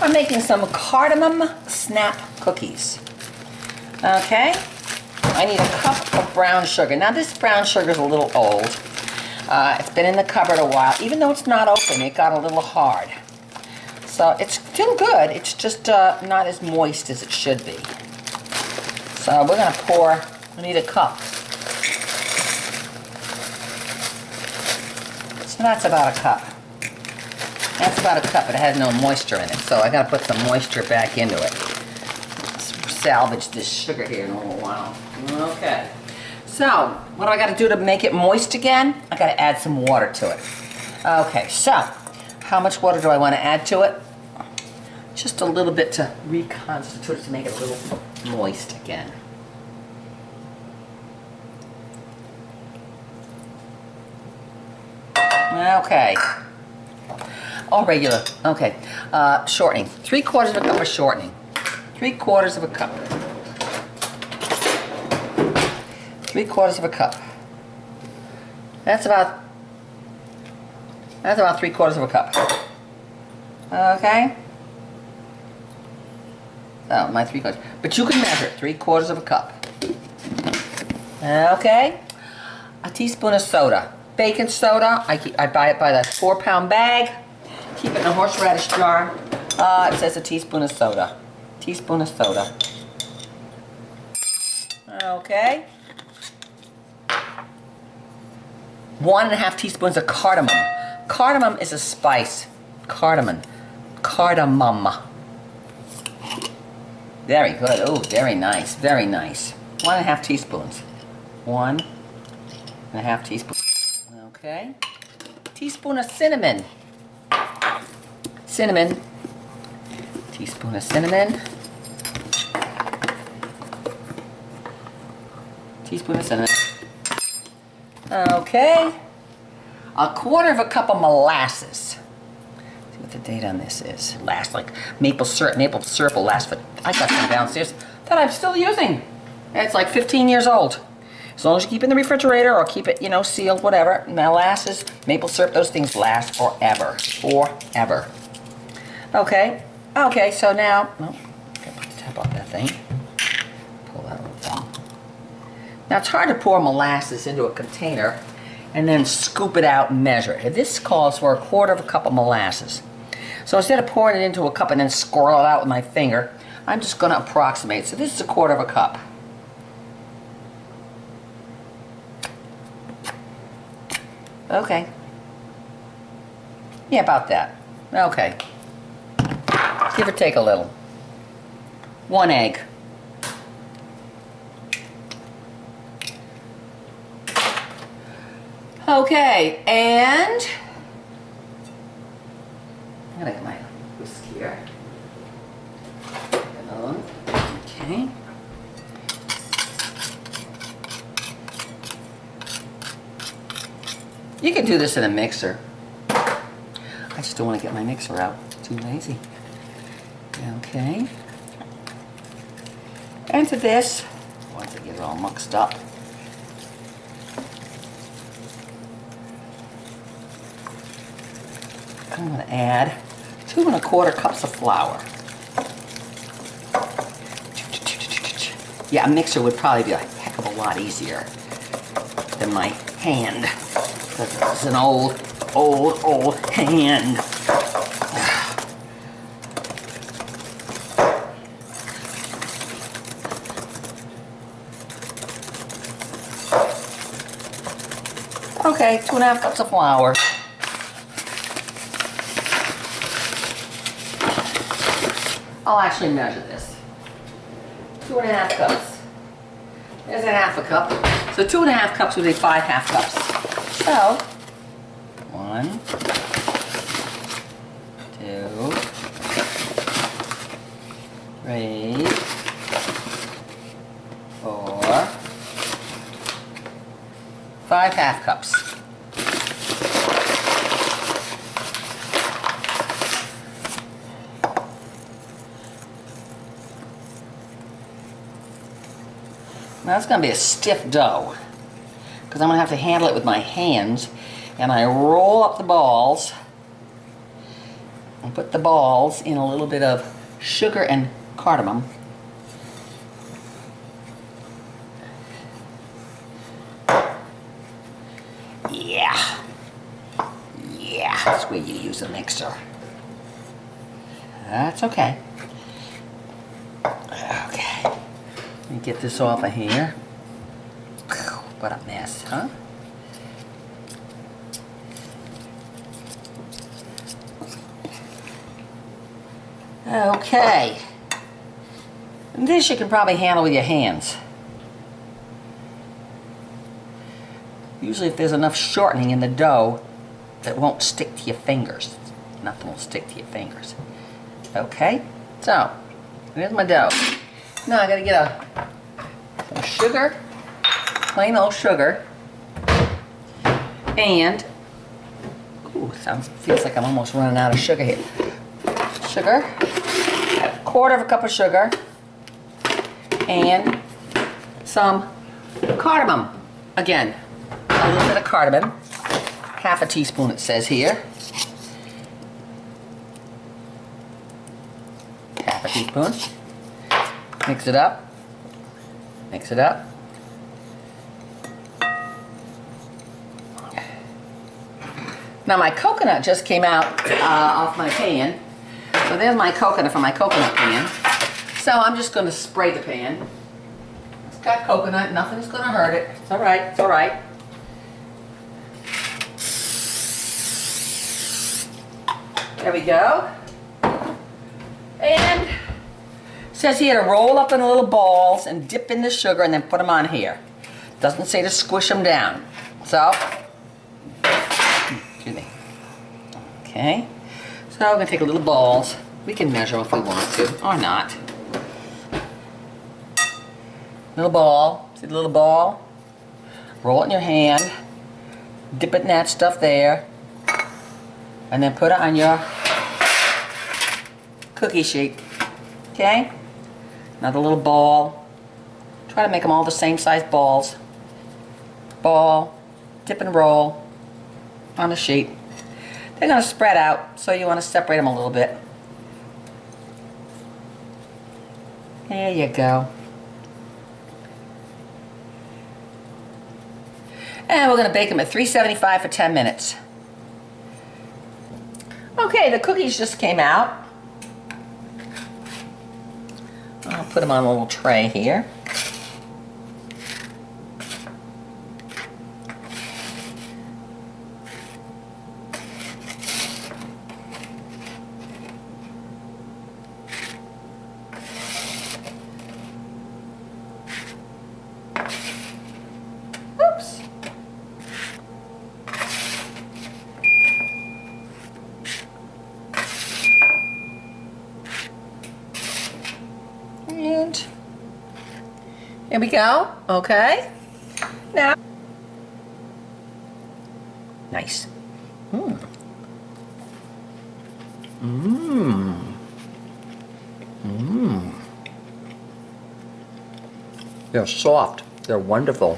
I'm making some Cardamom Snap cookies. Okay, I need a cup of brown sugar. Now this brown sugar is a little old. It's been in the cupboard a while. Even though it's not open, it got a little hard. So it's still good, it's just not as moist as it should be. So we're gonna pour, we need a cup. So that's about a cup. That's about a cup, but it has no moisture in it. So I gotta put some moisture back into it. Let's salvage this sugar here in a little while. Okay. So, what do I gotta do to make it moist again? I gotta add some water to it. Okay, so, how much water do I wanna add to it? Just a little bit to reconstitute it, to make it a little moist again. Okay. All regular. Okay. Shortening. 3/4 of a cup of shortening. 3/4 of a cup. 3/4 of a cup. That's about 3/4 of a cup. Okay. Oh, my 3/4. But you can measure it. 3/4 of a cup. Okay. A teaspoon of soda. Baking soda. I buy it by the 4-pound bag. Keep it in a horseradish jar. It says a teaspoon of soda. Teaspoon of soda. Okay. 1.5 teaspoons of cardamom. Cardamom is a spice. Cardamom. Cardamom. Very good. Oh, very nice. Very nice. 1.5 teaspoons. 1.5 teaspoons. Okay. Teaspoon of cinnamon. Cinnamon. Teaspoon of cinnamon. Teaspoon of cinnamon. Okay. 1/4 cup of molasses. See what the date on this is. Lasts like maple syrup. Maple syrup will last for, I got some downstairs that I'm still using. It's like 15 years old. As long as you keep it in the refrigerator or keep it, you know, sealed, whatever. Molasses, maple syrup, those things last forever. Forever. Okay. Okay, so now, oh, gotta put the top off that thing. Pull that little thing. Now it's hard to pour molasses into a container and then scoop it out and measure it. This calls for 1/4 cup of molasses. So instead of pouring it into a cup and then swirl it out with my finger, I'm just gonna approximate. So this is 1/4 cup. Okay. Yeah, about that. Okay. Give or take a little. 1 egg. Okay, and I'm gonna get my whisk here. Okay. You can do this in a mixer. I just don't want to get my mixer out. Too lazy. Okay. And to this, once I get it all mixed up, I'm going to add 2 1/4 cups of flour. Yeah, a mixer would probably be a heck of a lot easier than my hand. This is an old hand. Okay, 2 1/2 cups of flour. I'll actually measure this. 2 1/2 cups. There's 1/2 cup. So 2 1/2 cups would be 5 half cups. So, 1, 2, 3, 4, 5 half cups. Now it's going to be a stiff dough because I'm going to have to handle it with my hands, and I roll up the balls and put the balls in a little bit of sugar and cardamom. Yeah. Yeah, that's where you use a mixer. That's okay. Okay. Let me get this off of here. What a mess, huh? Okay. And this you can probably handle with your hands. Usually if there's enough shortening in the dough, it won't stick to your fingers. Nothing will stick to your fingers. Okay, so here's my dough. Now I gotta get some sugar, plain old sugar, and feels like I'm almost running out of sugar here. Sugar, a quarter of a cup of sugar, and some cardamom. Again, a little bit of cardamom, half a teaspoon it says here. Half a teaspoon. Mix it up. Mix it up. Now my coconut just came out off my pan. So there's my coconut from my coconut pan. So I'm just going to spray the pan. It's got coconut, nothing's going to hurt it. It's alright, it's alright. There we go. And it says here to roll up in little balls and dip in the sugar and then put them on here. Doesn't say to squish them down. So, excuse me. Okay. So we're going to take a little balls. We can measure if we want to, or not. Little ball. See the little ball? Roll it in your hand. Dip it in that stuff there. And then put it on your cookie sheet. Okay? Another little ball. Try to make them all the same size balls. Ball. Dip and roll on the sheet. They're going to spread out, so you want to separate them a little bit. There you go. And we're going to bake them at 375 for 10 minutes. Okay, the cookies just came out. I'll put them on a little tray here. Oops. And here we go. Okay. Now, nice. Mmm. Mmm. Mmm. They're soft. They're wonderful.